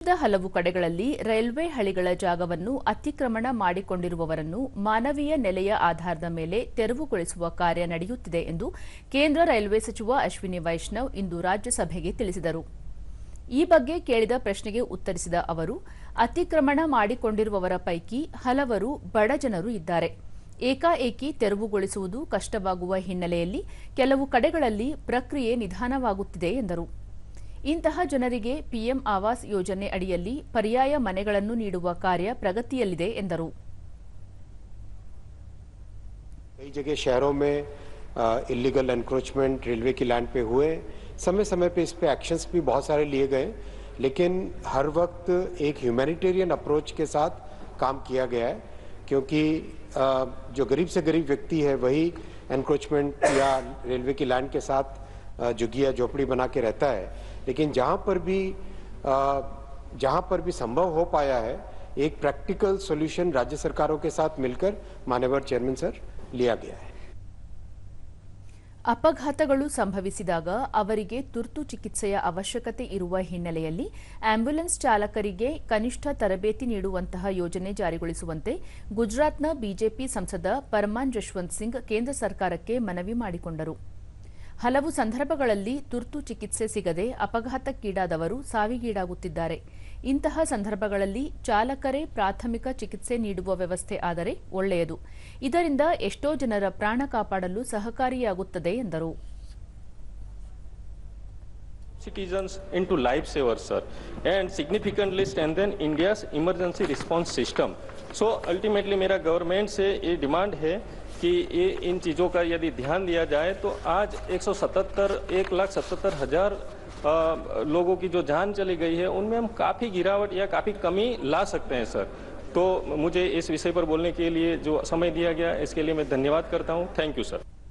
ಹಲವು ಕಡೆಗಳಲ್ಲಿ ರೈಲ್ವೆ ಹಳಿಗಳ ಜಾಗವನ್ನು ಅತಿಕ್ರಮಣ ಮಾಡಿಕೊಂಡಿರುವವರನ್ನು ಮಾನವೀಯ ನೆಲೆಯ ಆಧಾರದ ಮೇಲೆ ತೆರವುಗೊಳಿಸುವ ಕಾರ್ಯ ನಡೆಯುತ್ತಿದೆ ಎಂದು ಕೇಂದ್ರ ರೈಲ್ವೆ ಸಚಿವ ಅಶ್ವಿನಿ ವೈಷ್ಣವ್ ಇಂದು ರಾಜ್ಯಸಭೆಗೆ ತಿಳಿಸಿದರು. ಈ ಬಗ್ಗೆ ಕೇಳಿದ ಪ್ರಶ್ನೆಗೆ ಉತ್ತರಿಸಿದ ಅವರು, ಅತಿಕ್ರಮಣ ಮಾಡಿಕೊಂಡಿರುವವರ ಪೈಕಿ ಹಲವರು ಬಡ ಜನರು ಇದ್ದಾರೆ. ಏಕಾಏಕಿ ತೆರವುಗೊಳಿಸುವುದು ಕಷ್ಟವಾಗುವ ಹಿನ್ನೆಲೆಯಲ್ಲಿ ಕೆಲವು ಕಡೆಗಳಲ್ಲಿ ಪ್ರಕ್ರಿಯೆ ನಿಧಾನವಾಗುತ್ತಿದೆ ಎಂದರು. ಇಂತಹ ಜನರಿಗೆ ಪಿಎಂ ಆವಾಸ್ ಯೋಜನೆ ಅಡಿಯಲ್ಲಿ ಪರ್ಯಾಯ ಮನೆಗಳನ್ನು ನೀಡುವ ಕಾರ್ಯ ಪ್ರಗತಿಯಲ್ಲಿದೆ ಎಂದರು. कई जगह शहरों में इलीगल एनक्रोचमेंट रेलवे की लैंड पे हुए, समय समय पे इस पे एक्शंस भी बहुत सारे लिए गए, लेकिन हर वक्त एक ह्यूमैनिटेरियन अप्रोच के साथ काम किया गया है, क्योंकि जो गरीब से गरीब व्यक्ति है वही एनक्रोचमेंट या रेलवे की लैंड के साथ झुग्गियां झोपड़ी बना के रहता है. लेकिन जहां पर भी संभव हो पाया है, एक प्रैक्टिकल सॉल्यूशन राज्य सरकारों के साथ मिलकर माननीय चेयरमैन सर लिया गया है. ಅಪಘಾತಗಳು ಸಂಭವಿಸಿದಾಗ ಅವರಿಗೆ ತುರ್ತು ಚಿಕಿತ್ಸೆಯ ಅವಶ್ಯಕತೆ ಇರುವ ಹಿನ್ನೆಲೆಯಲ್ಲಿ ಆಂಬ್ಯುಲೆನ್ಸ್ ಚಾಲಕರಿಗೆ ಕನಿಷ್ಠ ತರಬೇತಿ ನೀಡುವಂತಹ ಯೋಜನೆ ಜಾರಿಗೊಳಿಸುವಂತೆ ಗುಜರಾತ್ನ ಬಿಜೆಪಿ ಸಂಸದ ಪರಮಾನ್ ಜಶ್ವಂತ್ ಸಿಂಗ್ ಕೇಂದ್ರ ಸರ್ಕಾರಕ್ಕೆ ಮನವಿ ಮಾಡಿಕೊಂಡರು. ಹಲವು ಸಂದರ್ಭಗಳಲ್ಲಿ ತುರ್ತು ಚಿಕಿತ್ಸೆ ಸಿಗದೆ ಅಪಘಾತಕ್ಕೀಡಾದವರು ಸಾವಿಗೀಡಾಗುತ್ತಿದ್ದಾರೆ. ಇಂತಹ ಸಂದರ್ಭಗಳಲ್ಲಿ ಚಾಲಕರೇ ಪ್ರಾಥಮಿಕ ಚಿಕಿತ್ಸೆ ನೀಡುವ ವ್ಯವಸ್ಥೆ ಆದರೆ ಒಳ್ಳೆಯದು. ಇದರಿಂದ ಎಷ್ಟೋ ಜನರ ಪ್ರಾಣ ಕಾಪಾಡಲು ಸಹಕಾರಿಯಾಗುತ್ತದೆ ಎಂದರು. Citizens into lifesavers, sir, and significantly strengthen India's emergency response system. So ultimately मेरा गवर्नमेंट से ये डिमांड है कि ये इन चीज़ों का यदि ध्यान दिया जाए तो आज 1,77,000 लोगों की जो जान चली गई है उनमें हम काफ़ी गिरावट या काफ़ी कमी ला सकते हैं सर. तो मुझे इस विषय पर बोलने के लिए जो समय दिया गया इसके लिए मैं धन्यवाद करता हूँ. Thank you sir.